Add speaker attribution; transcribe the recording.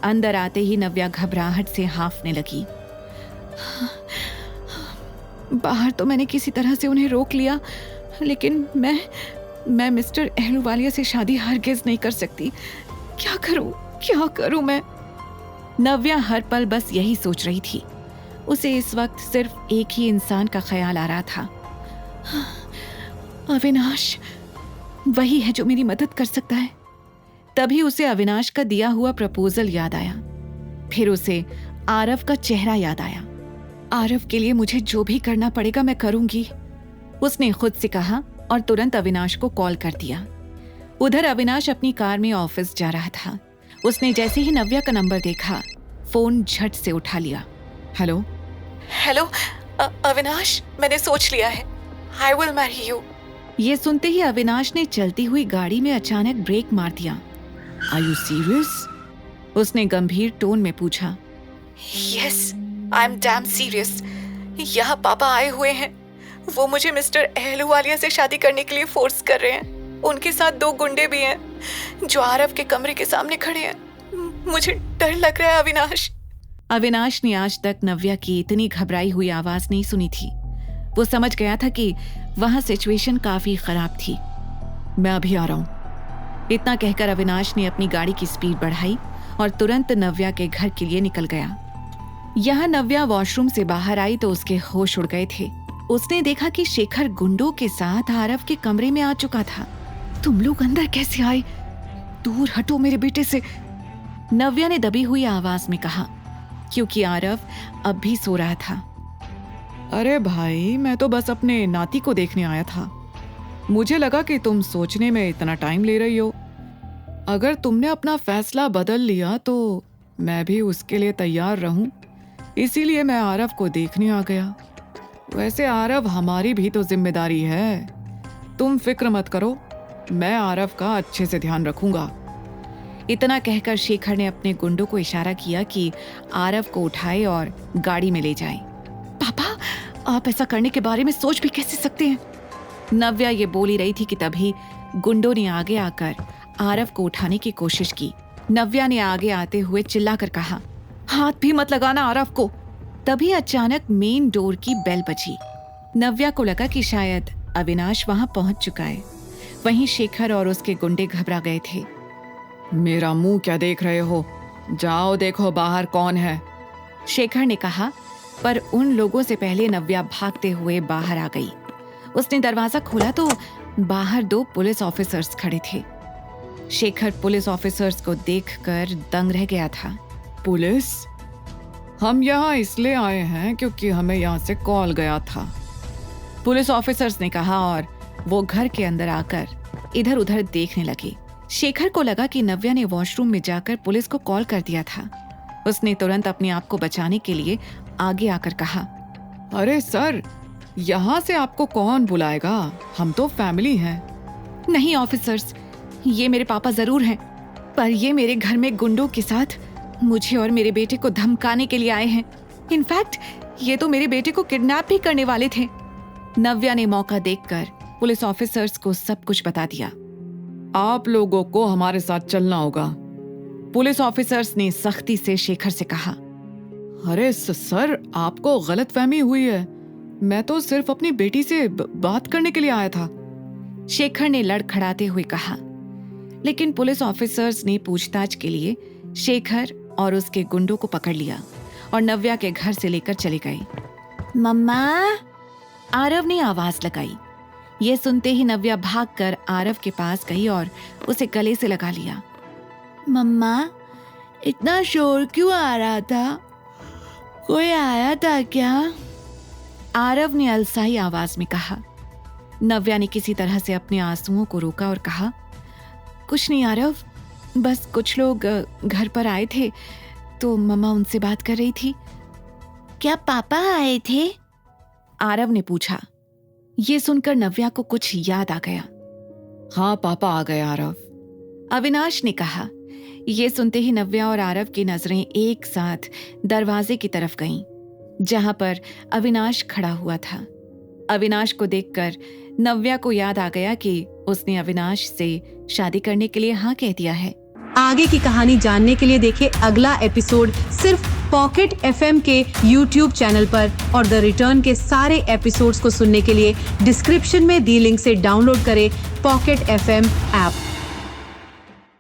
Speaker 1: अंदर आते ही नव्या घबराहट से हांफने लगी। बाहर तो मैंने किसी तरह से उन्हें रोक लिया, लेकिन मैं मिस्टर अहलूवालिया से शादी हरगिज नहीं कर सकती। क्या करूं मैं? नव्या हर पल बस यही सोच रही थी। उसे इस वक्त सिर्फ एक ही इंसान का ख्याल आ रहा था, अविनाश। वही है जो मेरी मदद कर सकता है। तभी उसे अविनाश का दिया हुआ प्रपोजल याद आया। फिर उसे आरव का चेहरा याद आया। आरव के लिए मुझे जो भी करना पड़ेगा मैं करूंगी, उसने खुद से कहा और तुरंत अविनाश को कॉल कर दिया। उधर अविनाश अपनी कार में ऑफिस जा रहा था। उसने जैसे ही नव्या का नंबर देखा, फोन झट से उठा लिया। हेलो अविनाश, मैंने सोच लिया है, आई विल मैरी यू। ये सुनते ही अविनाश ने चलती हुई गाड़ी में अचानक ब्रेक मार दिया। Are you serious? उसने गंभीर टोन में पूछा। Yes, I am damn serious. यहाँ पापा आए हुए हैं। वो मुझे मिस्टर अहलूवालिया से शादी करने के लिए फोर्स कर रहे हैं। उनके साथ 2 गुंडे भी हैं जो आरव के कमरे के सामने खड़े हैं। मुझे डर लग रहा है अविनाश। अविनाश ने आज तक नव्या की इतनी घबराई हुई आवाज नहीं सुनी थी। वो समझ गया था कि वहां सिचुएशन काफी खराब थी। मैं अभी आ रहा हूं। इतना कहकर अविनाश ने अपनी गाड़ी की स्पीड बढ़ाई और तुरंत नव्या के घर के लिए निकल गया। यहाँ नव्या वॉशरूम से बाहर आई तो उसके होश उड़ गए थे। उसने देखा कि शेखर गुंडों के साथ आरव के कमरे में आ चुका था। तुम लोग अंदर कैसे आए? दूर हटो मेरे बेटे से, नव्या ने दबी हुई आवाज में कहा, क्योंकि आरव अब भी सो रहा था। अरे भाई, मैं तो बस अपने नाती को देखने आया था। मुझे लगा कि तुम सोचने में इतना टाइम ले रही हो। अगर तुमने अपना फैसला बदल लिया तो मैं भी उसके लिए तैयार रहूं। इसीलिए मैं आरव को देखने आ गया। वैसे आरव हमारी भी तो जिम्मेदारी है। तुम फिक्र मत करो, मैं आरव का अच्छे से ध्यान रखूंगा। इतना कहकर शेखर ने अपने गुंडों को इशारा किया कि आरव को उठाए और गाड़ी में ले जाए। पापा, आप ऐसा करने के बारे में सोच भी कैसे सकते हैं? नव्या ये बोली रही थी कि तभी गुंडों ने आगे आकर आरव को उठाने की कोशिश की। नव्या ने आगे आते हुए चिल्लाकर कहा, हाथ भी मत लगाना आरव को। तभी अचानक मेन डोर की बेल बजी। नव्या को लगा कि शायद अविनाश वहां पहुंच चुका है। वहीं शेखर और उसके गुंडे घबरा गए थे। मेरा मुंह क्या देख रहे हो? जाओ देखो बाहर कौन है, शेखर ने कहा। पर उन लोगों से पहले नव्या भागते हुए बाहर आ गई। उसने दरवाजा खोला तो बाहर 2 पुलिस ऑफिसर्स खड़े थे। शेखर पुलिस ऑफिसर्स को देखकर दंग रह गया था। पुलिस? हम यहाँ इसलिए आए हैं क्योंकि हमें यहाँ से कॉल गया था, पुलिस ऑफिसर्स ने कहा और वो घर के अंदर आकर इधर उधर देखने लगे। शेखर को लगा कि नव्या ने वॉशरूम में जाकर पुलिस को कॉल कर दिया था। उसने तुरंत अपने आप को बचाने के लिए आगे आकर कहा, अरे सर, यहाँ से आपको कौन बुलाएगा? हम तो फैमिली हैं। नहीं ऑफिसर्स, ये मेरे पापा जरूर हैं, पर ये मेरे घर में गुंडों के साथ मुझे और मेरे बेटे को धमकाने के लिए आए हैं। इनफैक्ट ये तो मेरे बेटे को किडनैप भी करने वाले थे। नव्या ने मौका देखकर पुलिस ऑफिसर्स को सब कुछ बता दिया। आप लोगों को हमारे साथ चलना होगा, पुलिस ऑफिसर्स ने सख्ती से शेखर से कहा। अरे सर, आपको गलतफहमी हुई है। मैं तो सिर्फ अपनी बेटी से बात करने के लिए आया था, शेखर ने लड़खड़ाते हुए कहा। लेकिन पुलिस ऑफिसर्स ने पूछताछ के लिए शेखर और उसके गुंडों को पकड़ लिया और नव्या के घर से लेकर चले गए। मम्मा, आरव ने आवाज लगाई। ये सुनते ही नव्या भागकर आरव के पास गई और उसे गले से लगा लिया। मम्मा, इतना शोर क्यों आ रहा था? कोई आया था क्या? आरव ने अलसाई आवाज में कहा। नव्या ने किसी तरह से अपने आंसुओं को रोका और कहा, कुछ नहीं आरव, बस कुछ लोग घर पर आए थे तो मम्मा उनसे बात कर रही थी। क्या पापा आए थे? आरव ने पूछा। ये सुनकर नव्या को कुछ याद आ गया। हाँ, पापा आ गए आरव, अविनाश ने कहा। ये सुनते ही नव्या और आरव की नजरें एक साथ दरवाजे की तरफ गईं, जहां पर अविनाश खड़ा हुआ था। अविनाश को देखकर नव्या को याद आ गया कि उसने अविनाश से शादी करने के लिए हाँ कह दिया है।
Speaker 2: आगे की कहानी जानने के लिए देखें अगला एपिसोड सिर्फ पॉकेट FM के YouTube चैनल पर और द रिटर्न के सारे एपिसोड्स को सुनने के लिए डिस्क्रिप्शन में दी लिंक से डाउनलोड करें पॉकेट FM ऐप।